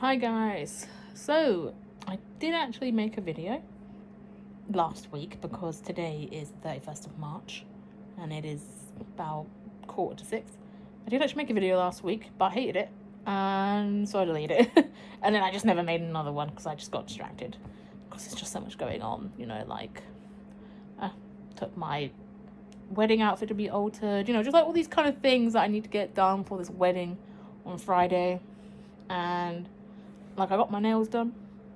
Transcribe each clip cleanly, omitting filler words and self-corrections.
Hi guys, so I did actually make a video last week because today is the 31st of March and it is about 5:45. I did actually make a video last week, but I hated it, and so I deleted it. And then I just never made another one because I just got distracted because there's just so much going on, like I took my wedding outfit to be altered, just like all these kind of things that I need to get done for this wedding on Friday. And I got my nails done.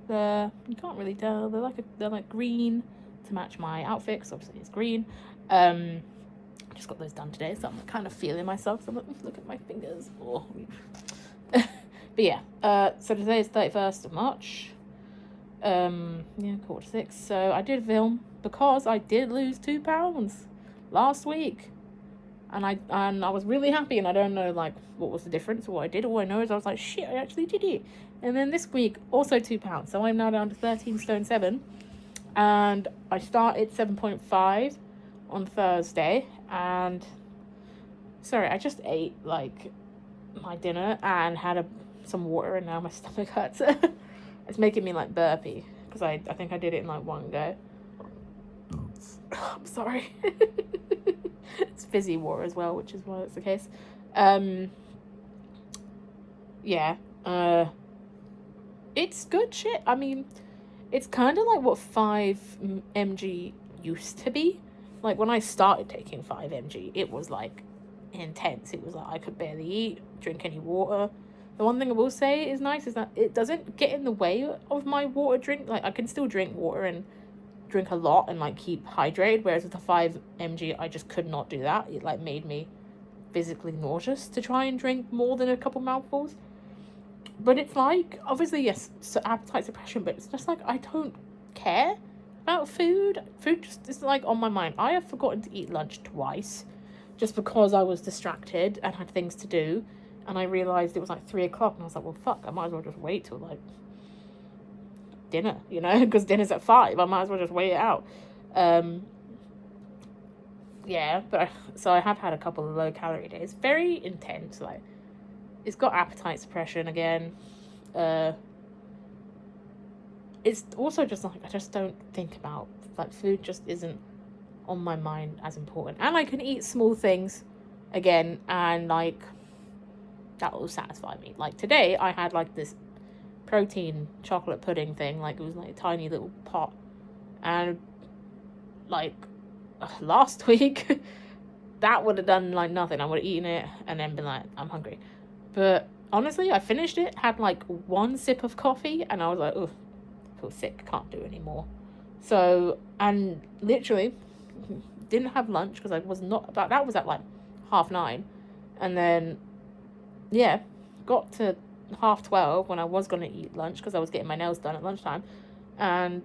You can't really tell. They're like green to match my outfit, because obviously it's green. Just got those done today, so I'm kind of feeling myself. So I'm like, look at my fingers. Oh. But yeah. So today is 31st of March. 5:45. So I did film because I did lose 2 pounds last week. And I was really happy, and I don't know what was the difference or what I did. All I know is I was like, shit, I actually did it. And then this week also 2 pounds, so I'm now down to 13 stone 7, and I started 7.5 on Thursday. And sorry, I just ate my dinner and had some water, and now my stomach hurts. It's making me burpy because I think I did it in one go. I'm sorry. It's fizzy water as well, which is why it's the case. It's good shit. I mean, it's kind of like what 5 mg used to be. When I started taking 5 mg, it was intense. It was I could barely eat, drink any water. The one thing I will say is nice is that it doesn't get in the way of my water drink. I can still drink water and drink a lot and keep hydrated, whereas with the 5 mg I just could not do that. It made me physically nauseous to try and drink more than a couple mouthfuls. But it's obviously, yes, so appetite suppression, but it's just I don't care about food. Food just is on my mind. I have forgotten to eat lunch twice just because I was distracted and had things to do, and I realised it was 3 o'clock, and I was like, well, fuck, I might as well just wait till dinner, because dinner's at 5. I might as well just wait it out. So I have had a couple of low calorie days, very intense. It's got appetite suppression again. It's also just I just don't think about food. Just isn't on my mind as important, and I can eat small things again, and that will satisfy me. Today I had this protein chocolate pudding thing. It was a tiny little pot, and last week that would have done nothing. I would have eaten it and then been I'm hungry. But honestly, I finished it, had 1 sip of coffee, and I was like, oh, I feel sick, can't do anymore. So, and literally didn't have lunch because I was not, that was at 9:30, and then got to 12:30 when I was going to eat lunch because I was getting my nails done at lunchtime, and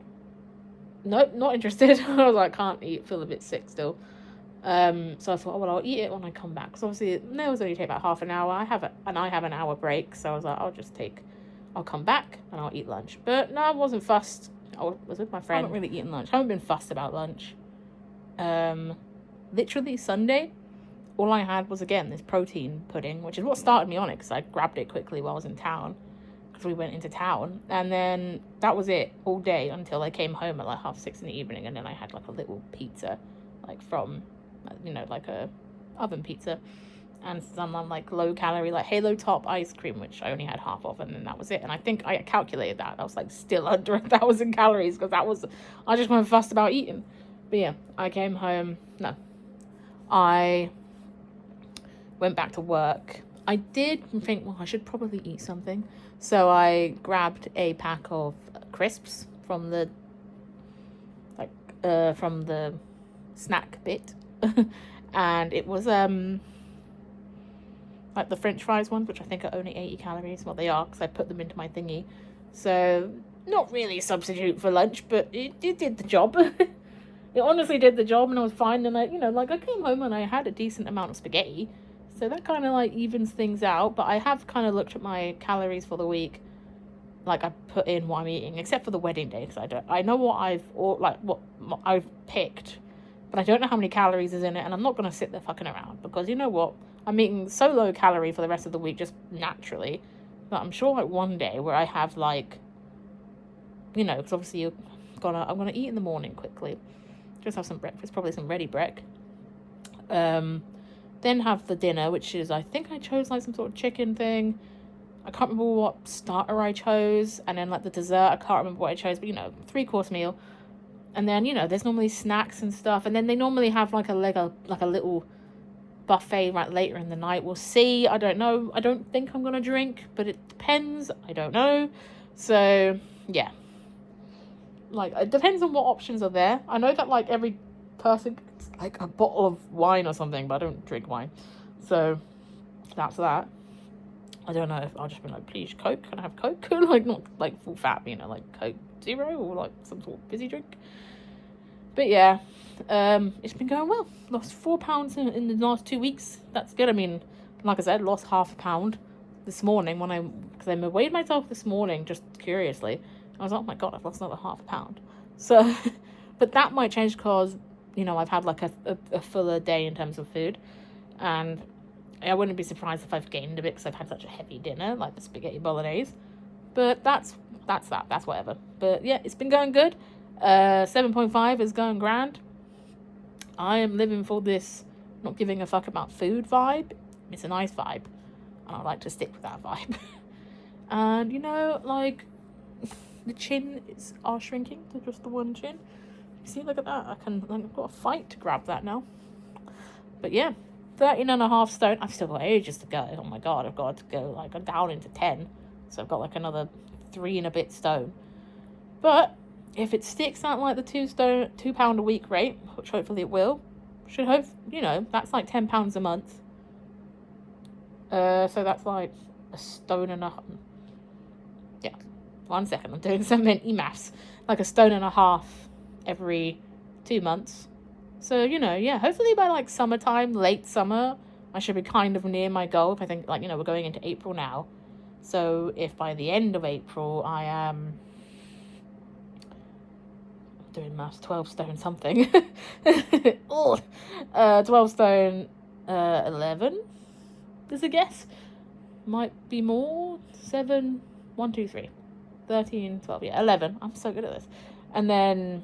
nope, not interested. I was can't eat, feel a bit sick still. So I thought, well, I'll eat it when I come back, because obviously nails only take about half an hour. I have an hour break, so I was I'll come back and I'll eat lunch. But no, I wasn't fussed. I was with my friend. I haven't really eaten lunch. I haven't been fussed about lunch. Literally Sunday, all I had was, again, this protein pudding, which is what started me on it, because I grabbed it quickly while I was in town, because we went into town, and then that was it all day until I came home at 6:30 in the evening, and then I had a little pizza, from, a oven pizza, and some low calorie, Halo Top ice cream, which I only had half of, and then that was it. And I think I calculated that I was still under 1,000 calories, because I just wasn't fussed about eating. But yeah, I came home. No, I went back to work. I did think, well, I should probably eat something. So I grabbed a pack of crisps from the snack bit. And it was the French fries ones, which I think are only 80 calories. Well, they are, because I put them into my thingy. So not really a substitute for lunch, but it did the job. It honestly did the job, and I was fine. And I came home and I had a decent amount of spaghetti, so that kind of evens things out. But I have kind of looked at my calories for the week. I put in what I'm eating, except for the wedding day, because I know what what I've picked, but I don't know how many calories is in it, and I'm not going to sit there fucking around, because you know what? I'm eating so low calorie for the rest of the week, just naturally, that I'm sure like one day where I have like, you know, because obviously I'm gonna eat in the morning quickly, just have some breakfast, probably some ready brec. Then have the dinner, which is, I think I chose like some sort of chicken thing. I can't remember what starter I chose, and then like the dessert, I can't remember what I chose, but you know, 3-course meal. And then, you know, there's normally snacks and stuff, and then they normally have like a little buffet right later in the night. We'll see. I don't know. I don't think I'm gonna drink, but it depends. I don't know. So yeah, like it depends on what options are there. I know that like every person gets like a bottle of wine or something, but I don't drink wine, so that's that. I don't know if I'll just be like, please Coke, can I have Coke? Like not like full fat, you know, like Coke Zero or like some sort of fizzy drink. But yeah, it's been going well. Lost 4 pounds in the last 2 weeks. That's good. I mean, like I said, lost half a pound this morning because I weighed myself this morning just curiously. I was like, oh my god, I've lost another half a pound. So, but that might change because, you know, I've had like a fuller day in terms of food, and I wouldn't be surprised if I've gained a bit because I've had such a heavy dinner, like the spaghetti bolognese. But that's whatever. But yeah, it's been going good. 7.5 is going grand. I am living for this not giving a fuck about food vibe. It's a nice vibe, and I like to stick with that vibe. And you know, like the chin are shrinking to just the one chin. You see, look at that. I've got a fight to grab that now. But yeah, 13.5 stone. I've still got ages to go. Oh my god, I've got to go like down into 10. So I've got like another 3 and a bit stone. But if it sticks at like the £2 a week rate, which hopefully it will, you know, that's like £10 a month. So that's like a stone and a, yeah, 1 second, I'm doing some maths, like a stone and a half every 2 months. So, you know, yeah, hopefully by like summertime, late summer, I should be kind of near my goal. If I think, like, you know, we're going into April now. So if by the end of April I am doing maths, 12 stone something. 12 stone 11 is a guess. Might be more. 7, 1, 2, 3, 13, 12, yeah, 11. I'm so good at this. And then,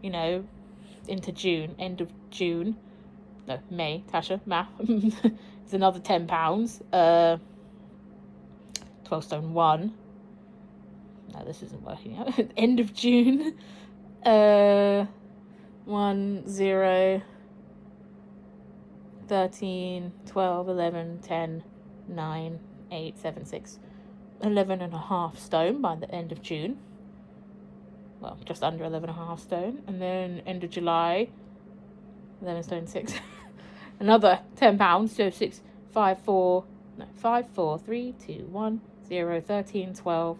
you know, into June, end of June, no, May, Tasha, math, it's another £10. 12 stone 1. No, this isn't working out. End of June, 1, 0, 13, 12, 11, 10, 9, 8, 7, 6, 11.5 stone by the end of June. Well, just under 11.5 stone. And then end of July, 11 stone 6. Another £10. So 6, 5, 4, 3, 2, 1, 0, 13, 12,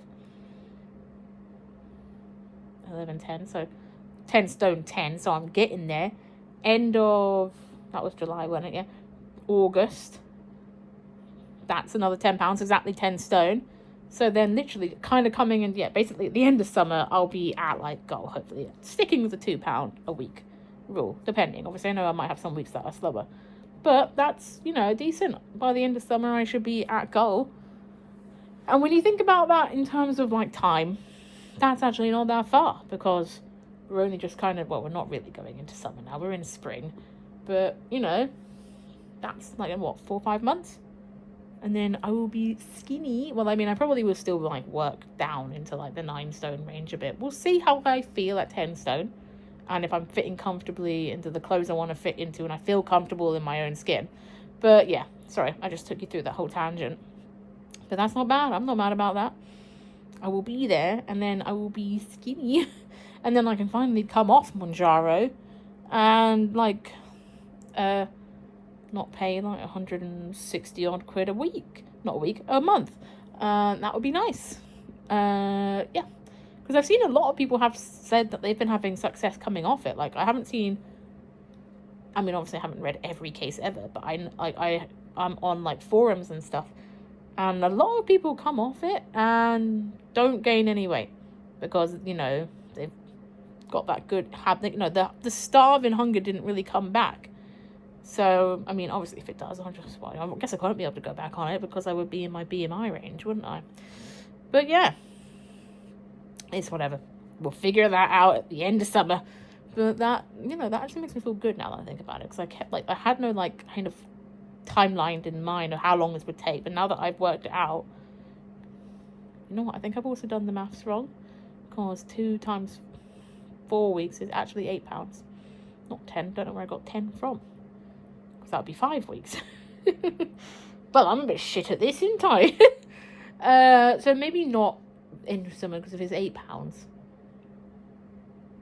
11, 10. So 10 stone 10. So I'm getting there. End of, that was July, wasn't it? Yeah. August. That's another £10. Exactly 10 stone. So then literally kind of coming in, yeah, basically at the end of summer, I'll be at like goal, hopefully. Sticking with the £2 a week rule, depending. Obviously, I know I might have some weeks that are slower. But that's, you know, decent. By the end of summer, I should be at goal. And when you think about that in terms of like time, that's actually not that far, because we're only just kind of, well, we're not really going into summer now. We're in spring. But, you know, that's like, what, 4 or 5 months? And then I will be skinny. Well, I mean, I probably will still like work down into like the 9 stone range a bit. We'll see how I feel at 10 stone. And if I'm fitting comfortably into the clothes I want to fit into and I feel comfortable in my own skin. But yeah, sorry, I just took you through that whole tangent. But that's not bad. I'm not mad about that. I will be there, and then I will be skinny. And then I can finally come off Mounjaro and like not pay like 160 odd quid a week. Not a week, a month. That would be nice. Yeah. Because I've seen a lot of people have said that they've been having success coming off it. Like, I haven't seen, I mean, obviously I haven't read every case ever, but I'm on like forums and stuff, and a lot of people come off it and don't gain any weight because, you know, they've got that good habit. You know, the starving hunger didn't really come back. So, I mean, obviously, if it does, I guess I won't be able to go back on it because I would be in my BMI range, wouldn't I? But yeah, it's whatever. We'll figure that out at the end of summer. But that, that actually makes me feel good now that I think about it, because I had no, kind of timeline in mind of how long this would take. But now that I've worked it out, you know what? I think I've also done the maths wrong, because 2 times 4 weeks is actually 8 pounds, not 10. Don't know where I got 10 from, because that would be 5 weeks. Well, I'm a bit shit at this, isn't I? So maybe not in summer, because if it's 8 pounds,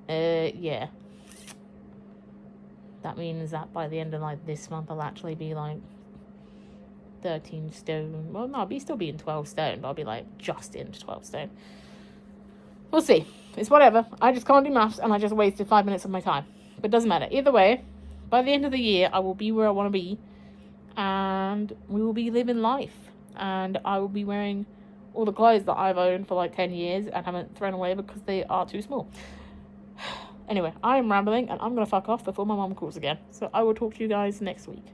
yeah, that means that by the end of this month I'll actually be 13 stone. Well, no, I'll still be in 12 stone, but I'll be just into 12 stone. We'll see. It's whatever. I just can't do maths, and I just wasted 5 minutes of my time. But it doesn't matter. Either way, by the end of the year, I will be where I want to be, and we will be living life, and I will be wearing all the clothes that I've owned for 10 years and haven't thrown away because they are too small. Anyway, I am rambling, and I'm going to fuck off before my mum calls again. So I will talk to you guys next week.